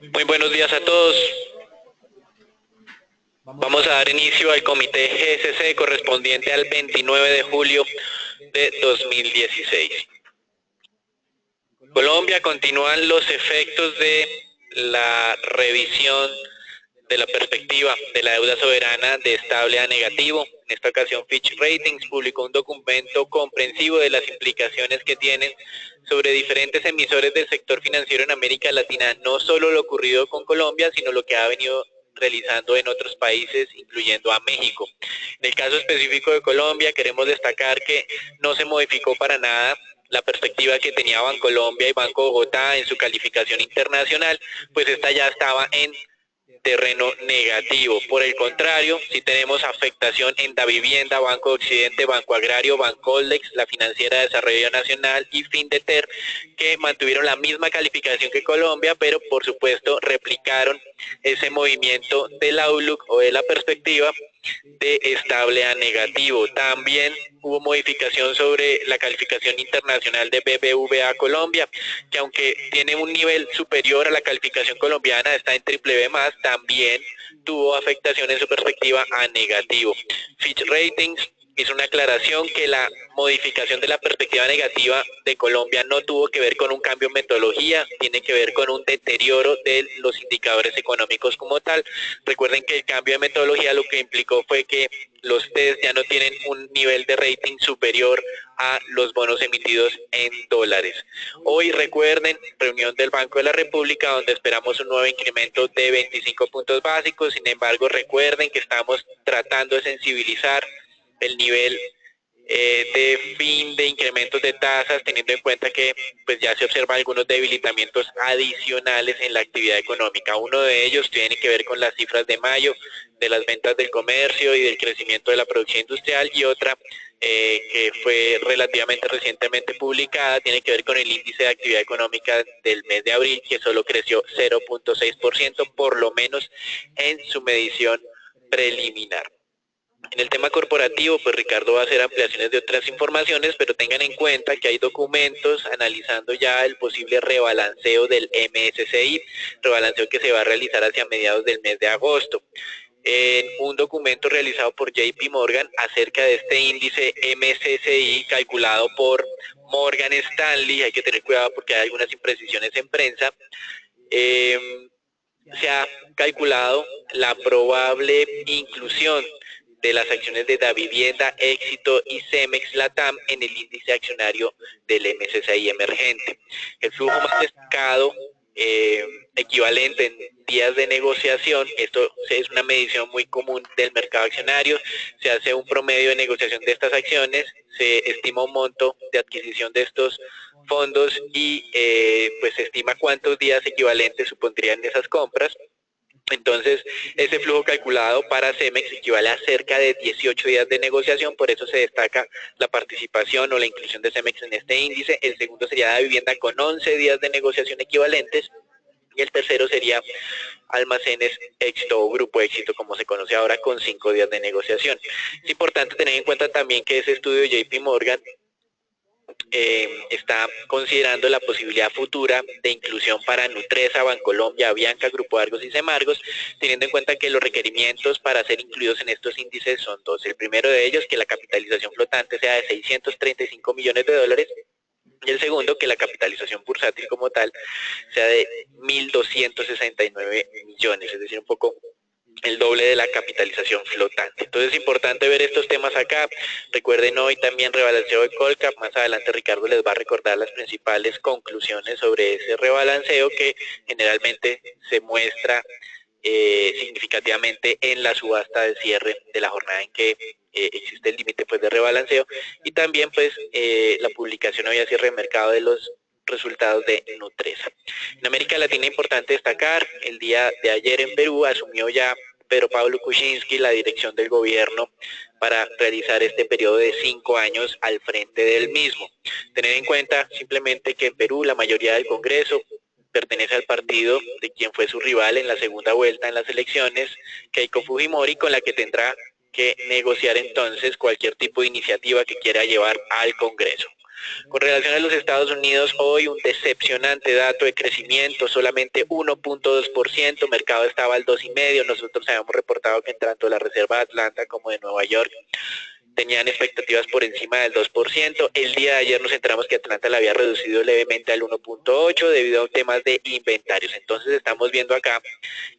Muy buenos días a todos. Vamos a dar inicio al comité GSC correspondiente al 29 de julio de 2016. Colombia, continúan los efectos de la revisión de la perspectiva de la deuda soberana de estable a negativo. En esta ocasión Fitch Ratings publicó un documento comprensivo de las implicaciones que tienen sobre diferentes emisores del sector financiero en América Latina, no solo lo ocurrido con Colombia, sino lo que ha venido realizando en otros países, incluyendo a México. En el caso específico de Colombia, queremos destacar que no se modificó para nada la perspectiva que tenía Bancolombia y Banco Bogotá en su calificación internacional, pues esta ya estaba en terreno negativo. Por el contrario, si tenemos afectación en Davivienda, Banco de Occidente, Banco Agrario, Bancoldex, la Financiera de Desarrollo Nacional y Findeter, que mantuvieron la misma calificación que Colombia, pero por supuesto replicaron ese movimiento del outlook o de la perspectiva de estable a negativo. También hubo modificación sobre la calificación internacional de BBVA Colombia, que aunque tiene un nivel superior a la calificación colombiana, está en triple B más, también tuvo afectación en su perspectiva a negativo. Fitch Ratings hizo una aclaración que la modificación de la perspectiva negativa de Colombia no tuvo que ver con un cambio en metodología, tiene que ver con un deterioro de los indicadores económicos como tal. Recuerden que el cambio de metodología lo que implicó fue que los test ya no tienen un nivel de rating superior a los bonos emitidos en dólares. Hoy recuerden, reunión del Banco de la República donde esperamos un nuevo incremento de 25 puntos básicos, sin embargo recuerden que estamos tratando de sensibilizar el nivel de fin de incrementos de tasas, teniendo en cuenta que pues ya se observan algunos debilitamientos adicionales en la actividad económica. Uno de ellos tiene que ver con las cifras de mayo, de las ventas del comercio y del crecimiento de la producción industrial, y otra que fue relativamente recientemente publicada, tiene que ver con el índice de actividad económica del mes de abril, que solo creció 0.6%, por lo menos en su medición preliminar. En el tema corporativo, pues Ricardo va a hacer ampliaciones de otras informaciones, pero tengan en cuenta que hay documentos analizando ya el posible rebalanceo del MSCI, rebalanceo que se va a realizar hacia mediados del mes de agosto. En un documento realizado por JP Morgan acerca de este índice MSCI calculado por Morgan Stanley, hay que tener cuidado porque hay algunas imprecisiones en prensa, se ha calculado la probable inclusión de las acciones de Davivienda, Éxito y Cemex Latam en el índice accionario del MSCI emergente. El flujo más destacado equivalente en días de negociación, esto es una medición muy común del mercado accionario, se hace un promedio de negociación de estas acciones, se estima un monto de adquisición de estos fondos y pues se estima cuántos días equivalentes supondrían esas compras. Entonces, ese flujo calculado para Cemex equivale a cerca de 18 días de negociación, por eso se destaca la participación o la inclusión de Cemex en este índice. El segundo sería la vivienda con 11 días de negociación equivalentes, y el tercero sería Almacenes Éxito o Grupo Éxito, como se conoce ahora, con 5 días de negociación. Es importante tener en cuenta también que ese estudio de JP Morgan está considerando la posibilidad futura de inclusión para Nutresa, Bancolombia, Avianca, Grupo Argos y Semargos, teniendo en cuenta que los requerimientos para ser incluidos en estos índices son dos. El primero de ellos, que la capitalización flotante sea de 635 millones de dólares, y el segundo, que la capitalización bursátil como tal sea de 1.269 millones, es decir, un poco el doble de la capitalización flotante. Entonces es importante ver estos temas acá. Recuerden hoy también rebalanceo de Colcap. Más adelante Ricardo les va a recordar las principales conclusiones sobre ese rebalanceo que generalmente se muestra significativamente en la subasta de cierre de la jornada en que existe el límite pues de rebalanceo, y también pues la publicación hoy a cierre de mercado de los resultados de Nutresa. En América Latina es importante destacar, el día de ayer en Perú asumió ya Pedro Pablo Kuczynski la dirección del gobierno para realizar este periodo de 5 años al frente del mismo. Tener en cuenta simplemente que en Perú la mayoría del Congreso pertenece al partido de quien fue su rival en la segunda vuelta en las elecciones, Keiko Fujimori, con la que tendrá que negociar entonces cualquier tipo de iniciativa que quiera llevar al Congreso. Con relación a los Estados Unidos, hoy un decepcionante dato de crecimiento, solamente 1.2%, mercado estaba al 2,5%, nosotros habíamos reportado que tanto la Reserva de Atlanta como de Nueva York tenían expectativas por encima del 2%. El día de ayer nos enteramos que Atlanta la había reducido levemente al 1.8 debido a temas de inventarios. Entonces estamos viendo acá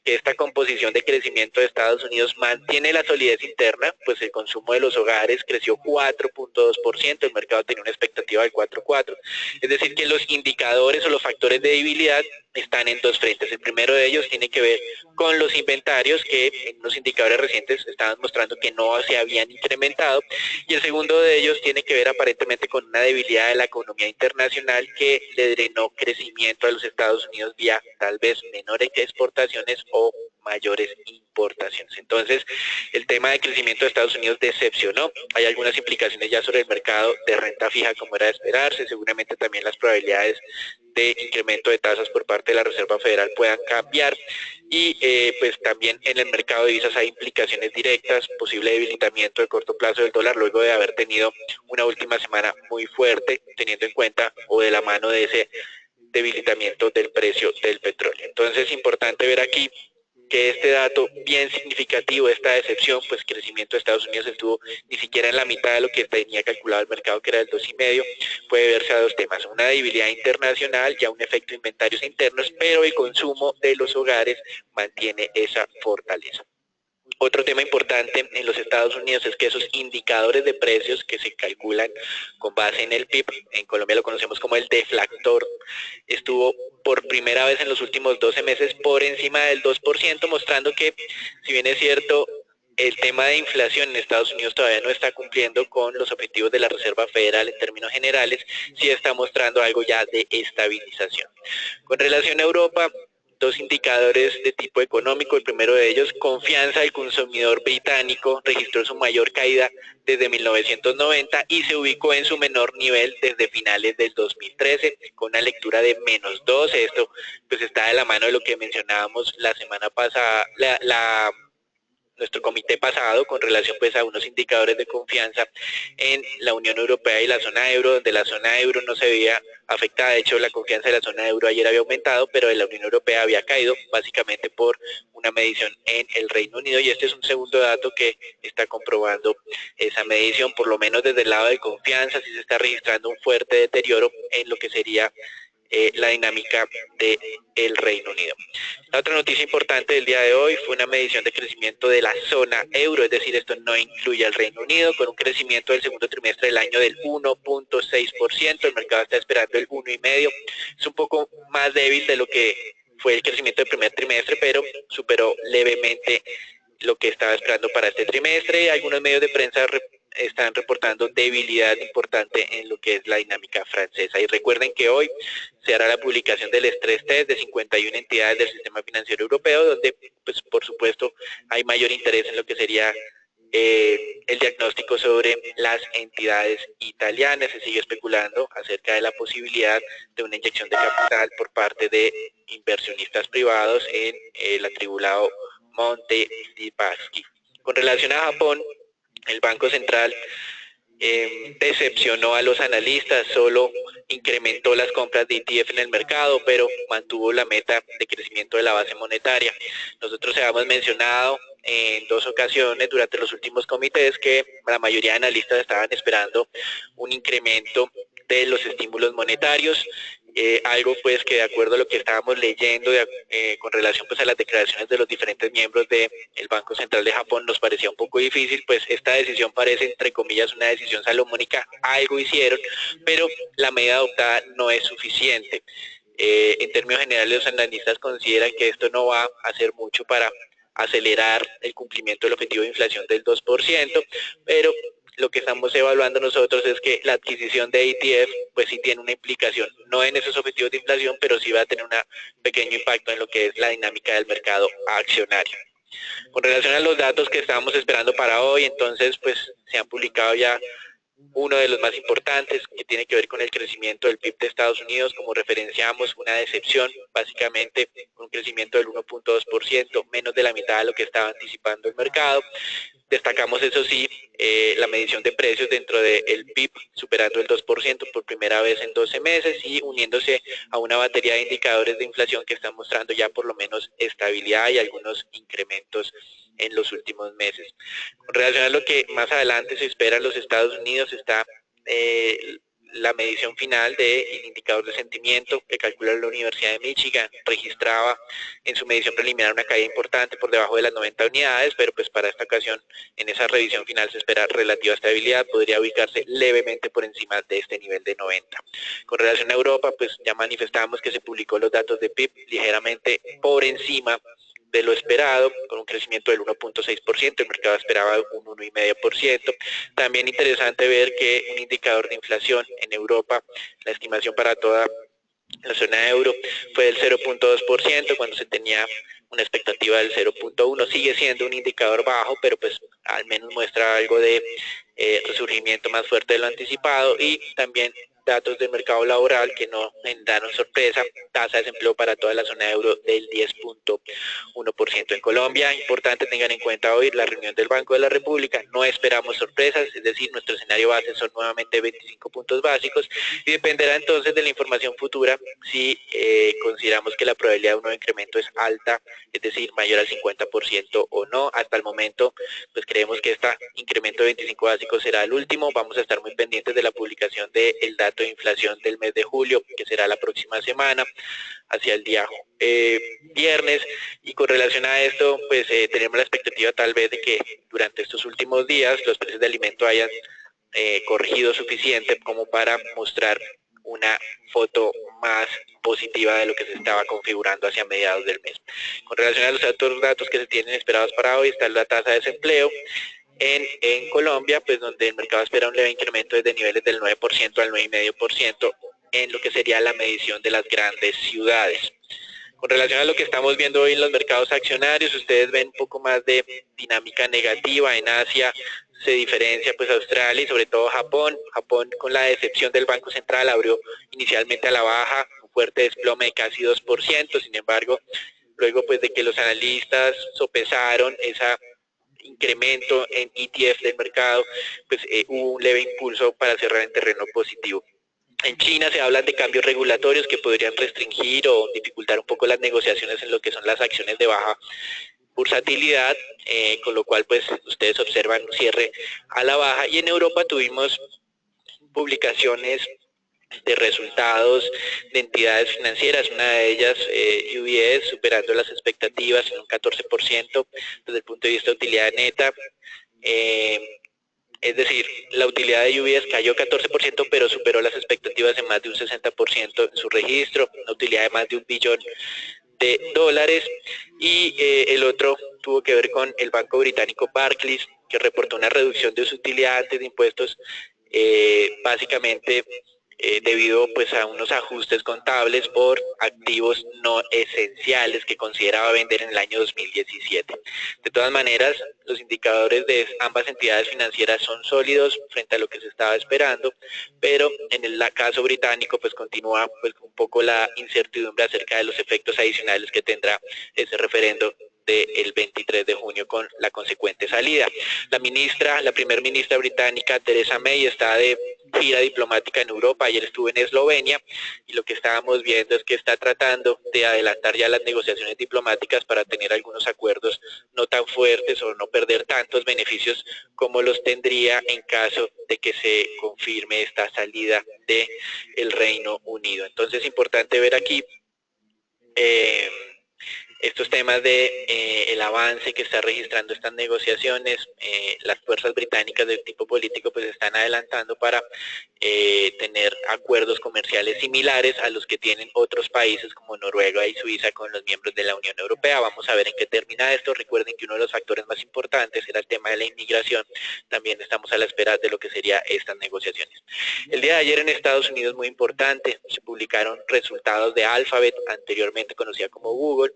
que esta composición de crecimiento de Estados Unidos mantiene la solidez interna, pues el consumo de los hogares creció 4.2%, el mercado tenía una expectativa del 4.4%. Es decir, que los indicadores o los factores de debilidad están en dos frentes. El primero de ellos tiene que ver con los inventarios, que en los indicadores recientes estaban mostrando que no se habían incrementado, y el segundo de ellos tiene que ver aparentemente con una debilidad de la economía internacional que le drenó crecimiento a los Estados Unidos vía tal vez menores exportaciones o mayores importaciones. Entonces, el tema de crecimiento de Estados Unidos decepcionó. Hay algunas implicaciones ya sobre el mercado de renta fija como era de esperarse, seguramente también las probabilidades de incremento de tasas por parte de la Reserva Federal puedan cambiar, y pues también en el mercado de divisas hay implicaciones directas, posible debilitamiento de corto plazo del dólar luego de haber tenido una última semana muy fuerte, teniendo en cuenta o de la mano de ese debilitamiento del precio del petróleo. Entonces es importante ver aquí que este dato bien significativo, esta decepción, pues crecimiento de Estados Unidos estuvo ni siquiera en la mitad de lo que tenía calculado el mercado, que era el 2,5%, puede verse a dos temas: una debilidad internacional, ya un efecto de inventarios internos, pero el consumo de los hogares mantiene esa fortaleza. Otro tema importante en los Estados Unidos es que esos indicadores de precios que se calculan con base en el PIB, en Colombia lo conocemos como el deflactor, estuvo por primera vez en los últimos 12 meses por encima del 2%, mostrando que, si bien es cierto, el tema de inflación en Estados Unidos todavía no está cumpliendo con los objetivos de la Reserva Federal en términos generales, sí está mostrando algo ya de estabilización. Con relación a Europa, dos indicadores de tipo económico. El primero de ellos, confianza del consumidor británico, registró su mayor caída desde 1990 y se ubicó en su menor nivel desde finales del 2013, con una lectura de -12. Esto pues está de la mano de lo que mencionábamos la semana pasada, nuestro comité pasado, con relación pues a unos indicadores de confianza en la Unión Europea y la zona euro, donde la zona euro no se veía afectada. De hecho, la confianza de la zona euro ayer había aumentado, pero en la Unión Europea había caído, básicamente por una medición en el Reino Unido, y este es un segundo dato que está comprobando esa medición. Por lo menos desde el lado de confianza sí se está registrando un fuerte deterioro en lo que sería la dinámica del Reino Unido. La otra noticia importante del día de hoy fue una medición de crecimiento de la zona euro, es decir, esto no incluye al Reino Unido, con un crecimiento del segundo trimestre del año del 1.6%, el mercado está esperando el 1,5%, es un poco más débil de lo que fue el crecimiento del primer trimestre, pero superó levemente lo que estaba esperando para este trimestre. Algunos medios de prensa están reportando debilidad importante en lo que es la dinámica francesa. Y recuerden que hoy se hará la publicación del estrés test de 51 entidades del sistema financiero europeo, donde pues por supuesto hay mayor interés en lo que sería el diagnóstico sobre las entidades italianas. Se sigue especulando acerca de la posibilidad de una inyección de capital por parte de inversionistas privados en el atribulado Monte dei Paschi. Con relación a Japón, el Banco Central decepcionó a los analistas, solo incrementó las compras de ETF en el mercado, pero mantuvo la meta de crecimiento de la base monetaria. Nosotros habíamos mencionado en dos ocasiones durante los últimos comités que la mayoría de analistas estaban esperando un incremento de los estímulos monetarios, algo pues que de acuerdo a lo que estábamos leyendo con relación pues a las declaraciones de los diferentes miembros del Banco Central de Japón, nos parecía un poco difícil. Pues esta decisión parece entre comillas una decisión salomónica, algo hicieron, pero la medida adoptada no es suficiente. En términos generales, los analistas consideran que esto no va a hacer mucho para acelerar el cumplimiento del objetivo de inflación del 2%, pero lo que estamos evaluando nosotros es que la adquisición de ETF pues sí tiene una implicación, no en esos objetivos de inflación, pero sí va a tener un pequeño impacto en lo que es la dinámica del mercado accionario. Con relación a los datos que estábamos esperando para hoy, entonces pues se han publicado ya uno de los más importantes, que tiene que ver con el crecimiento del PIB de Estados Unidos. Como referenciamos, una decepción, básicamente un crecimiento del 1.2%, menos de la mitad de lo que estaba anticipando el mercado. Destacamos, eso sí, la medición de precios dentro del PIB, superando el 2% por primera vez en 12 meses y uniéndose a una batería de indicadores de inflación que están mostrando ya por lo menos estabilidad y algunos incrementos en los últimos meses. Con relación a lo que más adelante se espera en los Estados Unidos, está la medición final del indicador de sentimiento que calcula la Universidad de Michigan. Registraba en su medición preliminar una caída importante por debajo de las 90 unidades, pero pues para esta ocasión en esa revisión final se espera relativa estabilidad, podría ubicarse levemente por encima de este nivel de 90. Con relación a Europa, pues ya manifestábamos que se publicó los datos de PIB ligeramente por encima de lo esperado, con un crecimiento del 1.6%, el mercado esperaba un 1,5%. También interesante ver que un indicador de inflación en Europa, la estimación para toda la zona euro fue del 0.2% cuando se tenía una expectativa del 0.1%. Sigue siendo un indicador bajo, pero pues al menos muestra algo de resurgimiento más fuerte de lo anticipado, y también datos del mercado laboral que no daron sorpresa, tasa de desempleo para toda la zona euro del 10.1%. En Colombia, importante tengan en cuenta hoy la reunión del Banco de la República, no esperamos sorpresas, es decir, nuestro escenario base son nuevamente 25 puntos básicos y dependerá entonces de la información futura si consideramos que la probabilidad de un nuevo incremento es alta, es decir, mayor al 50% o no. Hasta el momento, pues creemos que este incremento de 25 básicos será el último. Vamos a estar muy pendientes de la publicación del dato de inflación del mes de julio, que será la próxima semana, hacia el día viernes, y con relación a esto, pues tenemos la expectativa tal vez de que durante estos últimos días los precios de alimento hayan corregido suficiente como para mostrar una foto más positiva de lo que se estaba configurando hacia mediados del mes. Con relación a los otros datos que se tienen esperados para hoy, está la tasa de desempleo en Colombia, pues donde el mercado espera un leve incremento desde niveles del 9% al 9,5% en lo que sería la medición de las grandes ciudades. Con relación a lo que estamos viendo hoy en los mercados accionarios, ustedes ven un poco más de dinámica negativa. En Asia se diferencia pues Australia y sobre todo Japón. Japón, con la decepción del Banco Central, abrió inicialmente a la baja, un fuerte desplome de casi 2%, sin embargo, luego pues de que los analistas sopesaron ese incremento en ETF del mercado, pues hubo un leve impulso para cerrar en terreno positivo. En China se hablan de cambios regulatorios que podrían restringir o dificultar un poco las negociaciones en lo que son las acciones de baja bursatilidad, con lo cual pues ustedes observan un cierre a la baja. Y en Europa tuvimos publicaciones de resultados de entidades financieras, una de ellas UBS superando las expectativas en un 14% desde el punto de vista de utilidad neta. Es decir, la utilidad de UBS cayó 14%, pero superó las expectativas en más de un 60% en su registro, una utilidad de más de $1 billón. Y el otro tuvo que ver con el banco británico Barclays, que reportó una reducción de su utilidad antes de impuestos, básicamente debido pues a unos ajustes contables por activos no esenciales que consideraba vender en el año 2017. De todas maneras, los indicadores de ambas entidades financieras son sólidos frente a lo que se estaba esperando, pero en el caso británico pues continúa pues un poco la incertidumbre acerca de los efectos adicionales que tendrá ese referendo del 23 de junio con la consecuente salida. La primer ministra británica, Theresa May, está de gira diplomática en Europa. Ayer estuvo en Eslovenia y lo que estábamos viendo es que está tratando de adelantar ya las negociaciones diplomáticas para tener algunos acuerdos no tan fuertes o no perder tantos beneficios como los tendría en caso de que se confirme esta salida del Reino Unido. Entonces es importante ver aquí estos temas de el avance que está registrando estas negociaciones. Las fuerzas británicas del tipo político pues están adelantando para tener acuerdos comerciales similares a los que tienen otros países como Noruega y Suiza con los miembros de la Unión Europea. Vamos a ver en qué termina esto. Recuerden que uno de los factores más importantes era el tema de la inmigración. También estamos a la espera de lo que serían estas negociaciones. El día de ayer en Estados Unidos, muy importante, se publicaron resultados de Alphabet, anteriormente conocida como Google,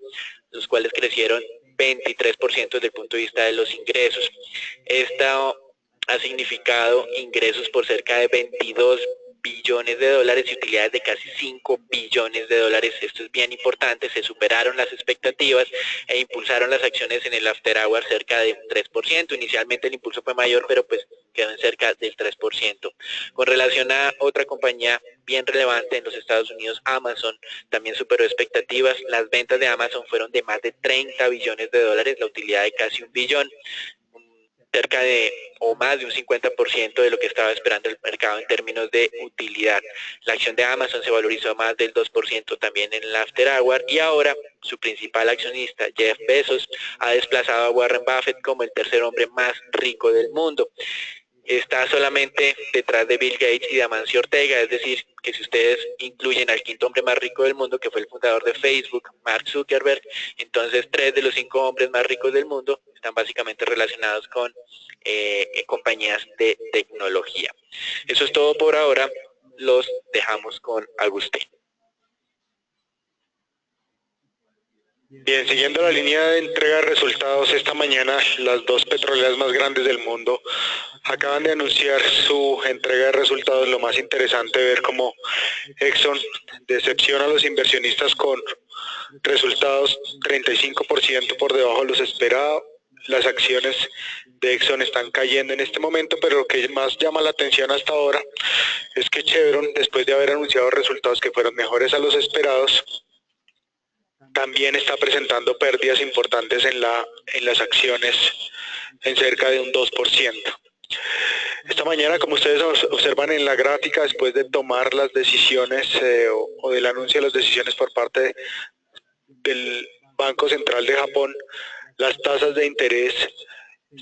los cuales crecieron 23% desde el punto de vista de los ingresos. Esto ha significado ingresos por cerca de $22 billones de dólares y utilidades de casi 5 billones de dólares. Esto es bien importante, se superaron las expectativas e impulsaron las acciones en el after hour cerca de un 3%. Inicialmente el impulso fue mayor, pero pues quedó en cerca del 3%. Con relación a otra compañía bien relevante en los Estados Unidos, Amazon también superó expectativas. Las ventas de Amazon fueron de más de 30 billones de dólares, la utilidad de casi 1 billón, cerca de o más de un 50% de lo que estaba esperando el mercado en términos de utilidad. La acción de Amazon se valorizó más del 2% también en el after hour y ahora su principal accionista, Jeff Bezos, ha desplazado a Warren Buffett como el tercer hombre más rico del mundo. Está solamente detrás de Bill Gates y de Amancio Ortega, es decir, que si ustedes incluyen al quinto hombre más rico del mundo, que fue el fundador de Facebook, Mark Zuckerberg, entonces 3 de los 5 hombres más ricos del mundo están básicamente relacionados con compañías de tecnología. Eso es todo por ahora, los dejamos con Agustín. Bien, siguiendo la línea de entrega de resultados, esta mañana las dos petroleras más grandes del mundo acaban de anunciar su entrega de resultados. Lo más interesante ver cómo Exxon decepciona a los inversionistas con resultados 35% por debajo de los esperados. Las acciones de Exxon están cayendo en este momento, pero lo que más llama la atención hasta ahora es que Chevron, después de haber anunciado resultados que fueron mejores a los esperados, también está presentando pérdidas importantes en las acciones en cerca de un 2%. Esta mañana, como ustedes observan en la gráfica, después de tomar las decisiones o del anuncio de las decisiones por parte del Banco Central de Japón, las tasas de interés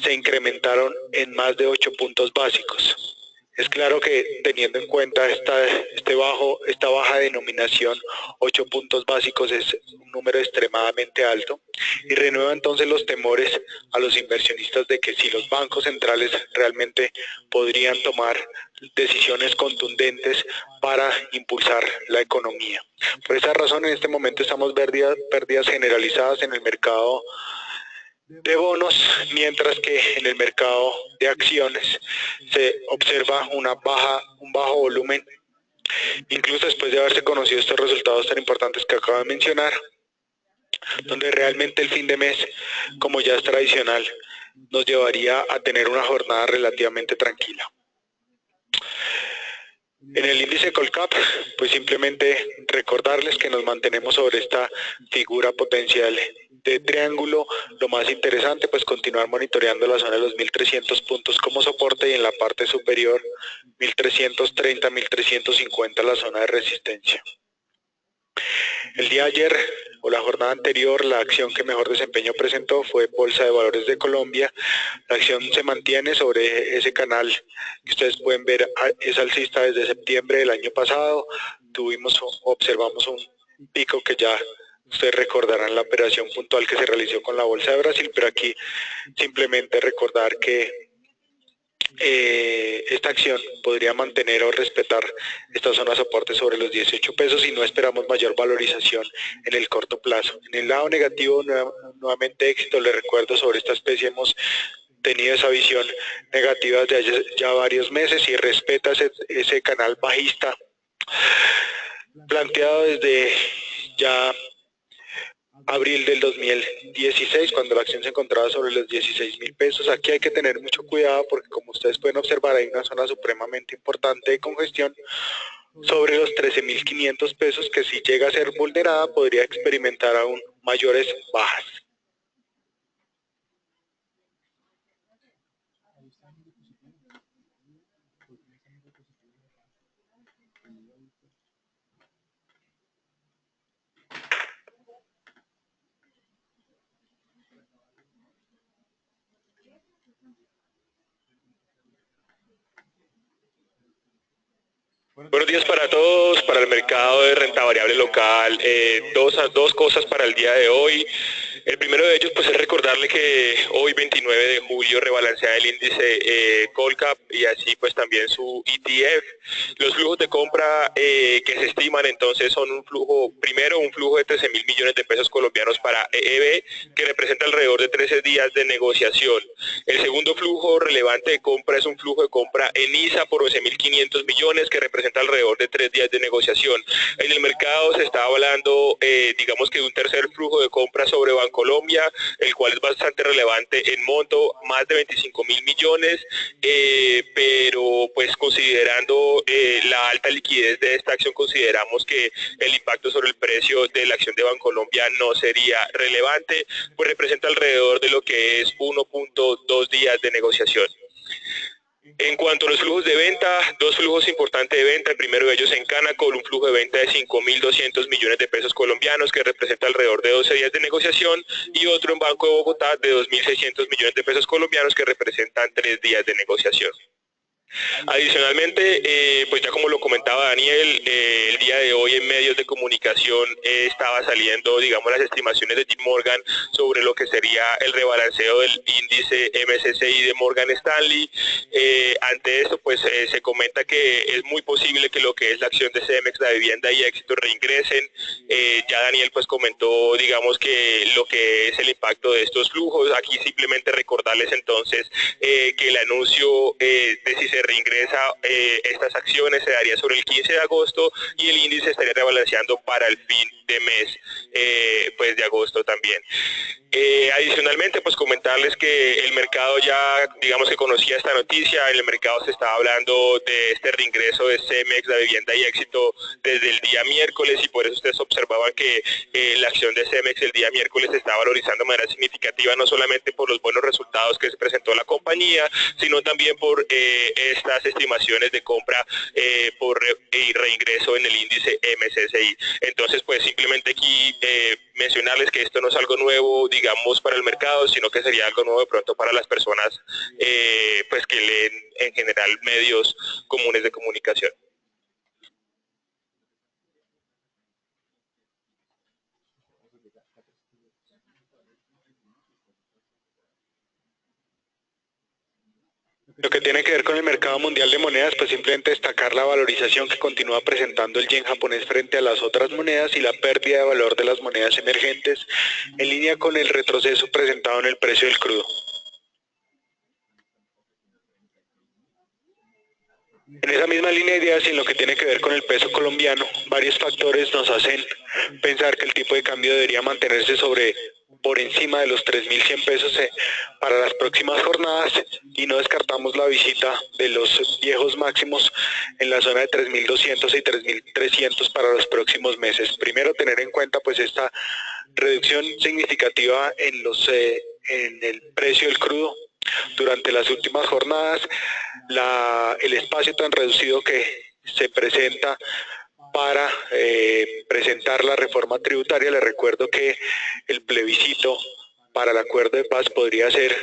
se incrementaron en más de 8 puntos básicos. Es claro que teniendo en cuenta esta baja denominación, 8 puntos básicos es un número extremadamente alto y renueva entonces los temores a los inversionistas de que si los bancos centrales realmente podrían tomar decisiones contundentes para impulsar la economía. Por esa razón, en este momento estamos pérdidas generalizadas en el mercado de bonos, mientras que en el mercado de acciones se observa un bajo volumen, incluso después de haberse conocido estos resultados tan importantes que acabo de mencionar, donde realmente el fin de mes, como ya es tradicional, nos llevaría a tener una jornada relativamente tranquila. En el índice Colcap, pues simplemente recordarles que nos mantenemos sobre esta figura potencial de triángulo. Lo más interesante, pues continuar monitoreando la zona de los 1300 puntos como soporte y en la parte superior 1330, 1350 la zona de resistencia. El día de ayer o la jornada anterior, la acción que mejor desempeño presentó fue Bolsa de Valores de Colombia. La acción se mantiene sobre ese canal que ustedes pueden ver, es alcista desde septiembre del año pasado. Observamos un pico que ya ustedes recordarán la operación puntual que se realizó con la Bolsa de Brasil, pero aquí simplemente recordar que esta acción podría mantener o respetar esta zona de soporte sobre los 18 pesos y no esperamos mayor valorización en el corto plazo. En el lado negativo, nuevamente éxito, les recuerdo, sobre esta especie hemos tenido esa visión negativa desde ya varios meses y respeta ese canal bajista planteado desde ya abril del 2016, cuando la acción se encontraba sobre los 16.000 pesos. Aquí hay que tener mucho cuidado porque, como ustedes pueden observar, hay una zona supremamente importante de congestión sobre los 13.500 pesos que, si llega a ser vulnerada, podría experimentar aún mayores bajas. Buenos días para todos. Para el mercado de renta variable local, dos cosas para el día de hoy. El primero de ellos pues es recordarle que hoy 29 de julio rebalancea el índice Colcap y así pues también su ETF. Los flujos de compra que se estiman entonces son un flujo de 13.000 millones de pesos colombianos para EEB, que representa alrededor de 13 días de negociación. El segundo flujo relevante de compra es un flujo de compra en ISA por 11.500 millones, que representa alrededor de 3 días de negociación. En el mercado se está hablando, digamos que de un tercer flujo de compra sobre Bancolombia, el cual es bastante relevante en monto, más de 25.000 millones, pero pues considerando la alta liquidez de esta acción, consideramos que el impacto sobre el precio de la acción de Bancolombia no sería relevante, pues representa alrededor de lo que es 1.2 días de negociación. En cuanto a los flujos de venta, dos flujos importantes de venta. El primero de ellos en Canacol, un flujo de venta de 5.200 millones de pesos colombianos, que representa alrededor de 12 días de negociación, y otro en Banco de Bogotá de 2.600 millones de pesos colombianos, que representan 3 días de negociación. Adicionalmente, pues ya como lo comentaba Daniel, el día de hoy en medios de comunicación estaba saliendo, digamos, las estimaciones de JP Morgan sobre lo que sería el rebalanceo del índice MSCI de Morgan Stanley. Ante esto, pues se comenta que es muy posible que lo que es la acción de CEMEX, la vivienda y éxito reingresen. Ya Daniel pues comentó, digamos, que lo que es el impacto de estos flujos. Aquí simplemente recordarles entonces que el anuncio de si se reingresa estas acciones se daría sobre el 15 de agosto y el índice estaría rebalanceando para el fin de mes pues de agosto también. Adicionalmente, pues comentarles que el mercado ya, digamos que conocía esta noticia, en el mercado se estaba hablando de este reingreso de CEMEX, la vivienda y éxito, desde el día miércoles, y por eso ustedes observaban que la acción de CEMEX el día miércoles se está valorizando de manera significativa, no solamente por los buenos resultados que se presentó la compañía, sino también por estas estimaciones de compra por reingreso en el índice MSCI. Entonces, pues simplemente aquí mencionarles que esto no es algo nuevo, digamos, para el mercado, sino que sería algo nuevo de pronto para las personas pues que leen en general medios comunes de comunicación. Lo que tiene que ver con el mercado mundial de monedas, pues simplemente destacar la valorización que continúa presentando el yen japonés frente a las otras monedas y la pérdida de valor de las monedas emergentes, en línea con el retroceso presentado en el precio del crudo. En esa misma línea de ideas y en lo que tiene que ver con el peso colombiano, varios factores nos hacen pensar que el tipo de cambio debería mantenerse por encima de los 3.100 pesos para las próximas jornadas, y no descartamos la visita de los viejos máximos en la zona de 3.200 y 3.300 para los próximos meses. Primero, tener en cuenta pues esta reducción significativa en el precio del crudo durante las últimas jornadas, el espacio tan reducido que se presenta para presentar la reforma tributaria. Les recuerdo que el plebiscito para el acuerdo de paz podría ser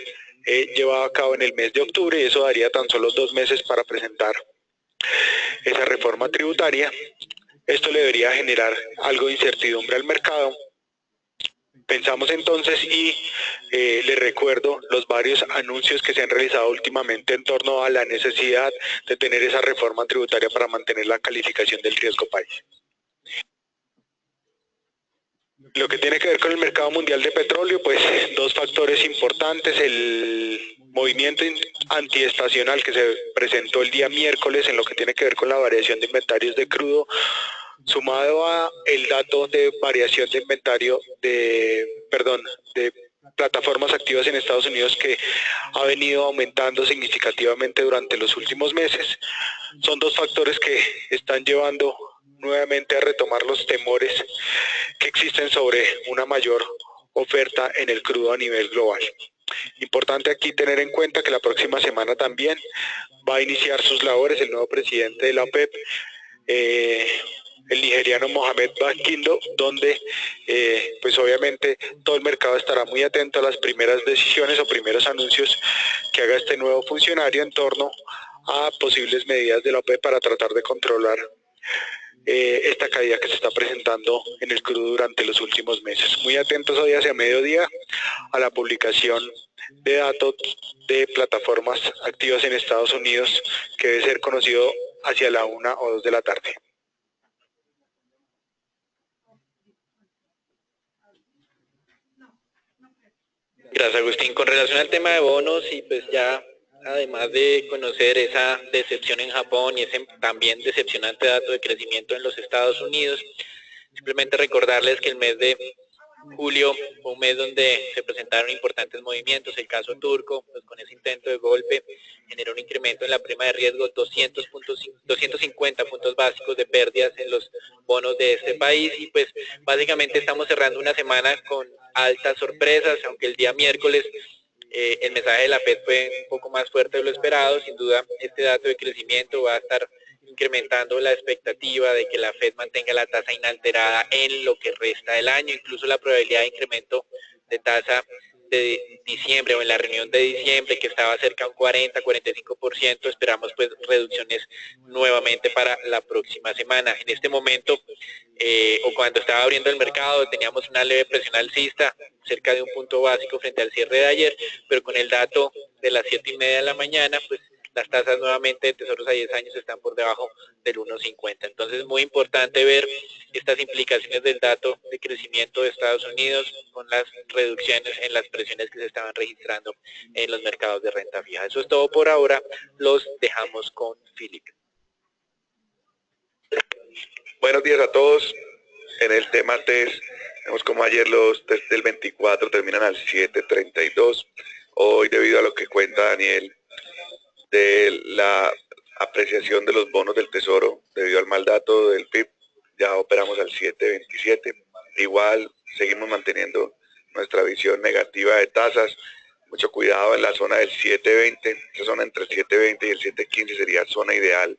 llevado a cabo en el mes de octubre, y eso daría tan solo 2 meses para presentar esa reforma tributaria. Esto le debería generar algo de incertidumbre al mercado. Pensamos entonces, y les recuerdo los varios anuncios que se han realizado últimamente en torno a la necesidad de tener esa reforma tributaria para mantener la calificación del riesgo país. Lo que tiene que ver con el mercado mundial de petróleo, pues dos factores importantes: el movimiento antiestacional que se presentó el día miércoles en lo que tiene que ver con la variación de inventarios de crudo, sumado a el dato de variación de inventario de plataformas activas en Estados Unidos, que ha venido aumentando significativamente durante los últimos meses. Son dos factores que están llevando nuevamente a retomar los temores que existen sobre una mayor oferta en el crudo a nivel global. Importante aquí tener en cuenta que la próxima semana también va a iniciar sus labores el nuevo presidente de la OPEP, el nigeriano Mohamed Bakindo, donde pues obviamente todo el mercado estará muy atento a las primeras decisiones o primeros anuncios que haga este nuevo funcionario en torno a posibles medidas de la OPEP para tratar de controlar esta caída que se está presentando en el crudo durante los últimos meses. Muy atentos hoy hacia mediodía a la publicación de datos de plataformas activas en Estados Unidos, que debe ser conocido hacia la 1 o 2 de la tarde. Gracias, Agustín. Con relación al tema de bonos, y pues ya además de conocer esa decepción en Japón y ese también decepcionante dato de crecimiento en los Estados Unidos, simplemente recordarles que el mes de julio fue un mes donde se presentaron importantes movimientos. El caso turco, pues con ese intento de golpe, generó un incremento en la prima de riesgo, 250 puntos básicos de pérdidas en los bonos de este país, y pues básicamente estamos cerrando una semana con altas sorpresas, aunque el día miércoles el mensaje de la FED fue un poco más fuerte de lo esperado. Sin duda este dato de crecimiento va a estar incrementando la expectativa de que la FED mantenga la tasa inalterada en lo que resta del año. Incluso la probabilidad de incremento de tasa de diciembre o en la reunión de diciembre, que estaba cerca de un 40-45%, esperamos pues reducciones nuevamente para la próxima semana. En este momento, o cuando estaba abriendo el mercado, teníamos una leve presión alcista, cerca de un punto básico frente al cierre de ayer, pero con el dato de las 7:30 de la mañana, pues las tasas nuevamente de tesoros a 10 años están por debajo del 1.50. Entonces, muy importante ver estas implicaciones del dato de crecimiento de Estados Unidos con las reducciones en las presiones que se estaban registrando en los mercados de renta fija. Eso es todo por ahora. Los dejamos con Philip. Buenos días a todos. En el tema test, vemos como ayer los test del 24 terminan al 7.32. Hoy, debido a lo que cuenta Daniel de la apreciación de los bonos del Tesoro debido al mal dato del PIB, ya operamos al 7.27. Igual seguimos manteniendo nuestra visión negativa de tasas. Mucho cuidado en la zona del 7.20, esa zona entre el 7.20 y el 7.15 sería zona ideal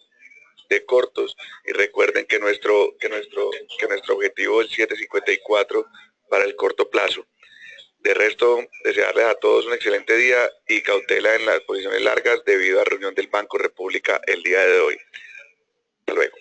de cortos, y recuerden que nuestro objetivo es el 7.54 para el corto plazo. De resto, desearles a todos un excelente día y cautela en las posiciones largas debido a la reunión del Banco República el día de hoy. Hasta luego.